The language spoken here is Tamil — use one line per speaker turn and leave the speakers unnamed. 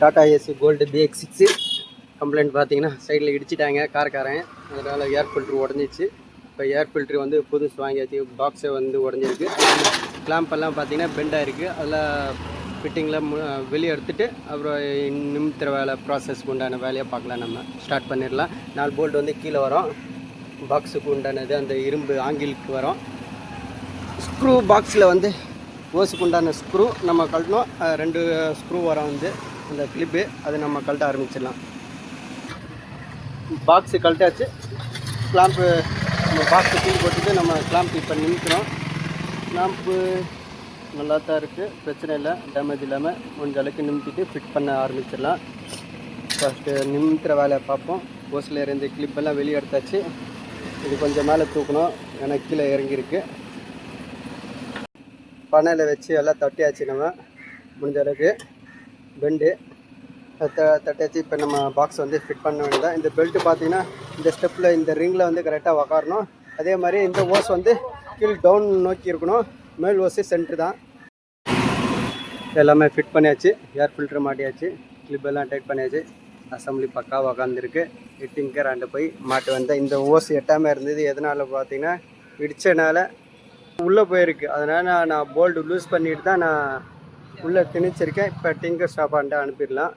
Tata AC gold BX6 complaint பார்த்தீங்கன்னா சைடில் இடிச்சிட்டாங்க காரக்காரன். அதனால் ஏர் ஃபில்ட்ரு உடஞ்சிச்சு. இப்போ ஏர் ஃபில்ட்ரு வந்து புதுசு வாங்கியாச்சு. பாக்ஸை வந்து உடஞ்சிருக்கு. கிளாம்பெல்லாம் பார்த்தீங்கன்னா பெண்டாக இருக்குது. அதில் ஃபிட்டிங்கில் வெளியே எடுத்துகிட்டு அப்புறம் நிமித்திர வேலை ப்ராசஸ்க்கு உண்டான வேலையை பார்க்கலாம். நம்ம ஸ்டார்ட் பண்ணிடலாம். 4 போல்ட் வந்து கீழே வரும். பாக்ஸுக்கு உண்டானது அந்த இரும்பு ஆங்கிலுக்கு வரும். ஸ்க்ரூ பாக்ஸில் வந்து ஓஸுக்கு உண்டான ஸ்க்ரூ நம்ம கழட்டணும். 2 ஸ்க்ரூ வரும் வந்து அந்த கிளிப்பு, அது நம்ம கழட்ட ஆரம்பிச்சிடலாம். பாக்ஸு கழட்டாச்சு. கிளாம்பு நம்ம பாக்ஸு கீழே போட்டுட்டு நம்ம கிளாம்ப் இப்போ நிமிக்கிறோம். கிளாம்ப்பு நல்லா தான் இருக்குது, பிரச்சனை இல்லை, டேமேஜ் இல்லாமல் முடிஞ்ச அளவுக்கு நிமித்திட்டு ஃபிட் பண்ண ஆரம்பிச்சிடலாம். ஃபஸ்ட்டு நிமித்துற வேலையை பார்ப்போம். ஓஸில் இருந்து கிளிப்பெல்லாம் வெளியே எடுத்தாச்சு. இது கொஞ்சம் மேலே தூக்கணும், ஏன்னா கீழே இறங்கியிருக்கு. பனையில் வச்சு எல்லாம் தட்டியாச்சு. நம்ம முடிஞ்ச அளவுக்கு பெண்டு தட்டியாச்சு. இப்போ நம்ம பாக்ஸ் வந்து ஃபிட் பண்ண வேண்டியதான். இந்த பெல்ட்டு பார்த்தீங்கன்னா இந்த ஸ்டெப்பில் இந்த ரிங்கில் வந்து கரெக்டாக உக்காரணும். அதே மாதிரி இந்த ஓஸ் வந்து கீழ் டவுன் நோக்கி இருக்கணும். மேல் ஓஸு சென்ட்ரு தான். எல்லாமே ஃபிட் பண்ணியாச்சு. ஏர் ஃபில்ட்ரு மாட்டியாச்சு. கிளிப்பெல்லாம் டைட் பண்ணியாச்சு. அசம்பிளி பக்காவாக உக்காந்துருக்கு. ஃபிட்டிங்க்கு ரெண்டு போய் மாட்டு வந்தேன். இந்த ஓஸ் எட்டாமல் இருந்தது. எதனால் பார்த்தீங்கன்னா இடித்தனால உள்ளே போயிருக்கு. அதனால் நான் போல்டு லூஸ் பண்ணிட்டு தான் நான் உள்ளே திணிச்சிருக்கேன். இப்போ டிங்கர் ஸ்டாப் பண்ணிட்டு அனுப்பிடலாம்.